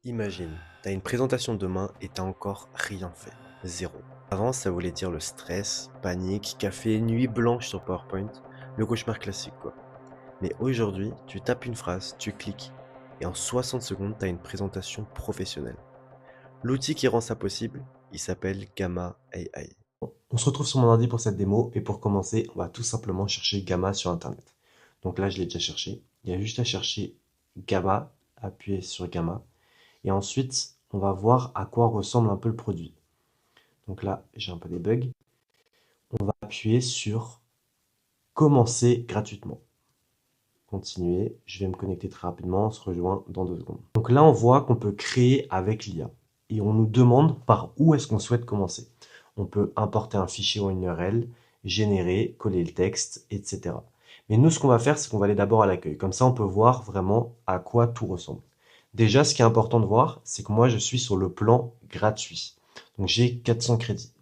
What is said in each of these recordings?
Imagine, t'as une présentation demain et t'as encore rien fait. Zéro. Avant, ça voulait dire le stress, panique, café, nuit blanche sur PowerPoint, le cauchemar classique quoi. Mais aujourd'hui, tu tapes une phrase, tu cliques, et en 60 secondes, t'as une présentation professionnelle. L'outil qui rend ça possible, il s'appelle Gamma AI. On se retrouve sur mon ordi pour cette démo, et pour commencer, on va tout simplement chercher Gamma sur Internet. Donc là, je l'ai déjà cherché. Il y a juste à chercher Gamma, appuyer sur Gamma. Et ensuite, on va voir à quoi ressemble un peu le produit. Donc là, j'ai un peu des bugs. On va appuyer sur commencer gratuitement. Continuer. Je vais me connecter très rapidement. On se rejoint dans 2 secondes. Donc là, on voit qu'on peut créer avec l'IA. Et on nous demande par où est-ce qu'on souhaite commencer. On peut importer un fichier ou une URL, générer, coller le texte, etc. Mais nous, ce qu'on va faire, c'est qu'on va aller d'abord à l'accueil. Comme ça, on peut voir vraiment à quoi tout ressemble. Déjà, ce qui est important de voir, c'est que moi, je suis sur le plan gratuit. Donc, j'ai 400 crédits.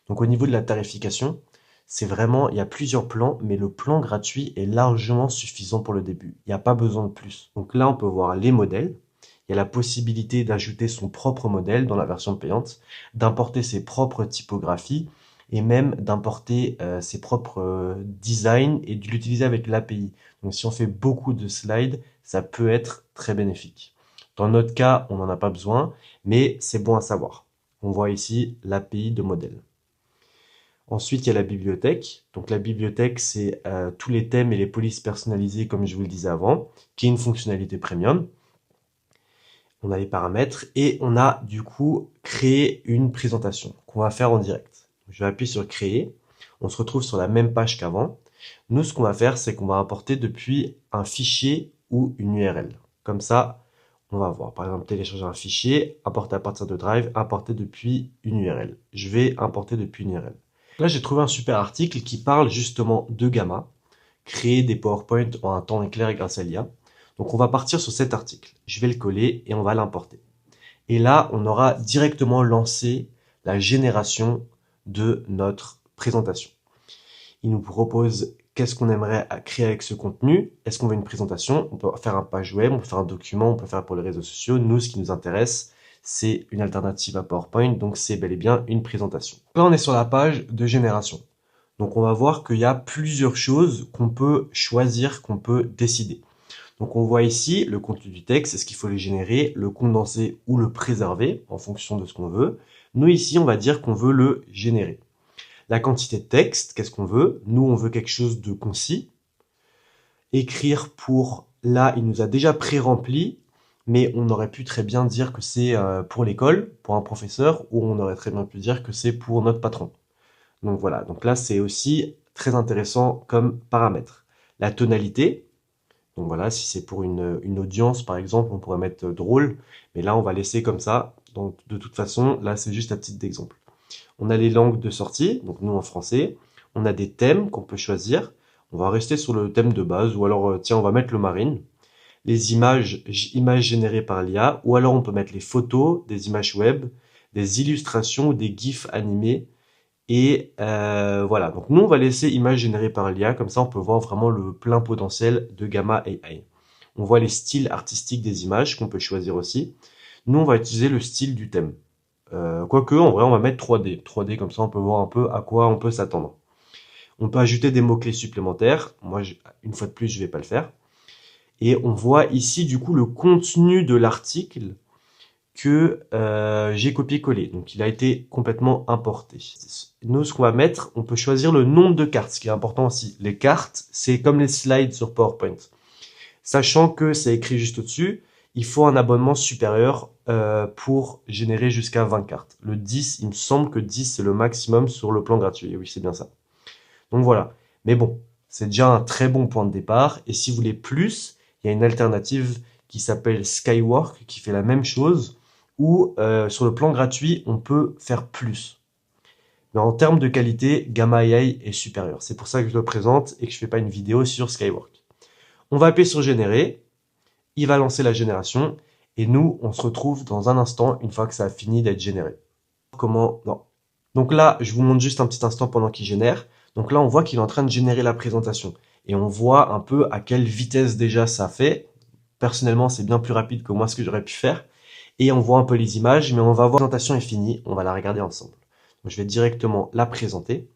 Donc, au niveau de la tarification, c'est vraiment, il y a plusieurs plans, mais le plan gratuit est largement suffisant pour le début. Il n'y a pas besoin de plus. Donc là, on peut voir les modèles. Il y a la possibilité d'ajouter son propre modèle dans la version payante, d'importer ses propres typographies et même d'importer ses propres designs et de l'utiliser avec l'API. Donc si on fait beaucoup de slides, ça peut être très bénéfique. Dans notre cas, on n'en a pas besoin, mais c'est bon à savoir. On voit ici l'API de modèle. Ensuite, il y a la bibliothèque. Donc la bibliothèque, c'est tous les thèmes et les polices personnalisées, comme je vous le disais avant, qui est une fonctionnalité premium. On a les paramètres et on a du coup créé une présentation qu'on va faire en direct. Je vais appuyer sur créer. On se retrouve sur la même page qu'avant. Nous, ce qu'on va faire, c'est qu'on va importer depuis un fichier ou une URL. Comme ça, on va voir. Par exemple, télécharger un fichier, importer à partir de Drive, importer depuis une URL. Je vais importer depuis une URL. Là, j'ai trouvé un super article qui parle justement de Gamma, créer des PowerPoint en un temps éclair grâce à l'IA. Donc, on va partir sur cet article. Je vais le coller et on va l'importer. Et là, on aura directement lancé la génération de notre présentation. Il nous propose qu'est-ce qu'on aimerait créer avec ce contenu. Est-ce qu'on veut une présentation? On peut faire un page web, on peut faire un document, on peut faire pour les réseaux sociaux. Nous, ce qui nous intéresse, c'est une alternative à PowerPoint, donc c'est bel et bien une présentation. Là, on est sur la page de génération. Donc, on va voir qu'il y a plusieurs choses qu'on peut choisir, qu'on peut décider. Donc, on voit ici le contenu du texte, est-ce qu'il faut le générer, le condenser ou le préserver en fonction de ce qu'on veut. Nous, ici, on va dire qu'on veut le générer. La quantité de texte, qu'est-ce qu'on veut? Nous, on veut quelque chose de concis. Écrire pour, là, il nous a déjà pré-rempli, mais on aurait pu très bien dire que c'est pour l'école, pour un professeur, ou on aurait très bien pu dire que c'est pour notre patron. Donc voilà, donc là, c'est aussi très intéressant comme paramètre. La tonalité, donc voilà, si c'est pour une audience, par exemple, on pourrait mettre drôle, mais là, on va laisser comme ça. Donc de toute façon, là, c'est juste à titre d'exemple. On a les langues de sortie, donc nous en français. On a des thèmes qu'on peut choisir. On va rester sur le thème de base, ou alors, tiens, on va mettre le marine. Les images générées par l'IA, ou alors on peut mettre les photos, des images web, des illustrations ou des GIFs animés. Et voilà, donc nous on va laisser images générées par l'IA, comme ça on peut voir vraiment le plein potentiel de Gamma AI. On voit les styles artistiques des images qu'on peut choisir aussi. Nous on va utiliser le style du thème. Quoique, en vrai, on va mettre 3D. 3D, comme ça, on peut voir un peu à quoi on peut s'attendre. On peut ajouter des mots-clés supplémentaires. Moi, une fois de plus, je vais pas le faire. Et on voit ici, du coup, le contenu de l'article que j'ai copié-collé. Donc, il a été complètement importé. Nous, ce qu'on va mettre, on peut choisir le nombre de cartes, ce qui est important aussi. Les cartes, c'est comme les slides sur PowerPoint. Sachant que c'est écrit juste au-dessus, il faut un abonnement supérieur pour générer jusqu'à 20 cartes. Le 10, il me semble que 10, c'est le maximum sur le plan gratuit. Et oui, c'est bien ça. Donc voilà. Mais bon, c'est déjà un très bon point de départ. Et si vous voulez plus, il y a une alternative qui s'appelle Skywork, qui fait la même chose, où sur le plan gratuit, on peut faire plus. Mais en termes de qualité, Gamma AI est supérieur. C'est pour ça que je le présente et que je fais pas une vidéo sur Skywork. On va appuyer sur générer. Il va lancer la génération et nous, on se retrouve dans un instant une fois que ça a fini d'être généré. Comment? Non. Donc là, je vous montre juste un petit instant pendant qu'il génère. Donc là, on voit qu'il est en train de générer la présentation et on voit un peu à quelle vitesse déjà ça fait. Personnellement, c'est bien plus rapide que moi ce que j'aurais pu faire. et on voit un peu les images, mais on va voir la présentation est finie, on va la regarder ensemble. Donc, je vais directement la présenter.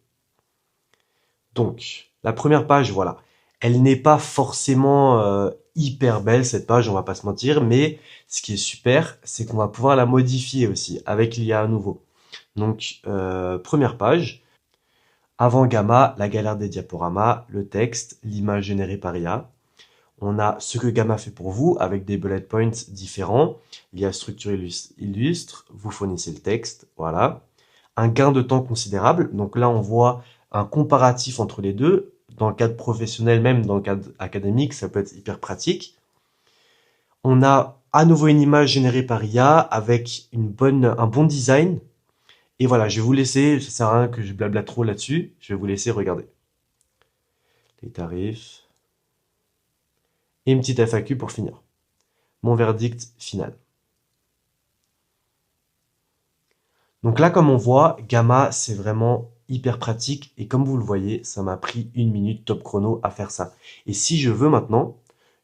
Donc, la première page, voilà. Elle n'est pas forcément hyper belle, cette page, on va pas se mentir, mais ce qui est super, c'est qu'on va pouvoir la modifier aussi avec l'IA à nouveau. Donc, première page, avant Gamma, la galère des diaporamas, le texte, l'image générée par IA. On a ce que Gamma fait pour vous avec des bullet points différents. L'IA structure illustre, vous fournissez le texte, voilà. Un gain de temps considérable. Donc là, on voit un comparatif entre les deux. Dans le cadre professionnel, même dans le cadre académique, ça peut être hyper pratique. On a à nouveau une image générée par IA avec un bon design. Et voilà, je vais vous laisser, ça sert à rien que je blabla trop là-dessus, je vais vous laisser regarder. Les tarifs. Et une petite FAQ pour finir. Mon verdict final. Donc là, comme on voit, Gamma, c'est vraiment hyper pratique. Et comme vous le voyez, ça m'a pris 1 minute top chrono à faire ça. Et si je veux maintenant,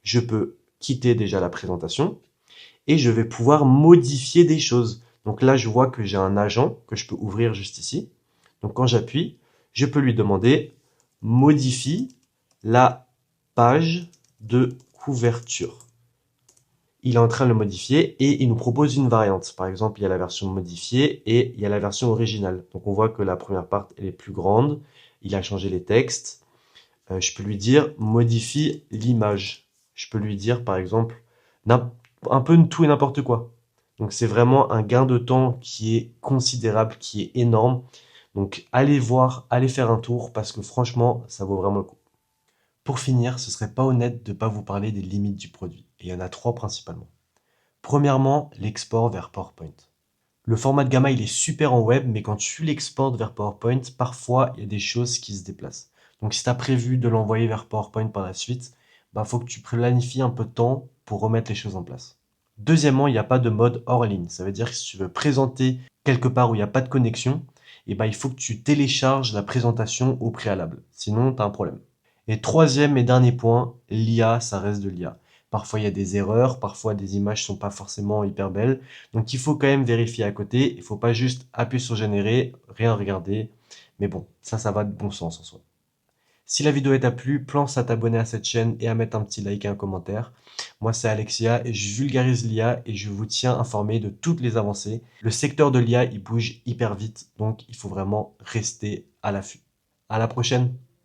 je peux quitter déjà la présentation et je vais pouvoir modifier des choses. Donc là, je vois que j'ai un agent que je peux ouvrir juste ici. Donc quand j'appuie, je peux lui demander modifie la page de couverture. Il est en train de le modifier et il nous propose une variante. Par exemple, il y a la version modifiée et il y a la version originale. Donc on voit que la première partie elle est plus grande. Il a changé les textes. Je peux lui dire modifie l'image. Je peux lui dire par exemple un peu de tout et n'importe quoi. Donc c'est vraiment un gain de temps qui est considérable, qui est énorme. Donc allez voir, allez faire un tour parce que franchement, ça vaut vraiment le coup. Pour finir, ce serait pas honnête de ne pas vous parler des limites du produit. Et il y en a 3 principalement. Premièrement, l'export vers PowerPoint. Le format de Gamma, il est super en web, mais quand tu l'exportes vers PowerPoint, parfois, il y a des choses qui se déplacent. Donc, si tu as prévu de l'envoyer vers PowerPoint par la suite, bah, faut que tu planifies un peu de temps pour remettre les choses en place. Deuxièmement, il n'y a pas de mode hors ligne. Ça veut dire que si tu veux présenter quelque part où il n'y a pas de connexion, eh ben, il faut que tu télécharges la présentation au préalable. Sinon, tu as un problème. Et troisième et dernier point, l'IA, ça reste de l'IA. Parfois, il y a des erreurs, parfois des images sont pas forcément hyper belles. Donc, il faut quand même vérifier à côté. Il faut pas juste appuyer sur générer, rien regarder. Mais bon, ça va de bon sens en soi. Si la vidéo t'a plu, pense à t'abonner à cette chaîne et à mettre un petit like et un commentaire. Moi, c'est Alexia et je vulgarise l'IA et je vous tiens informé de toutes les avancées. Le secteur de l'IA, il bouge hyper vite, donc il faut vraiment rester à l'affût. À la prochaine!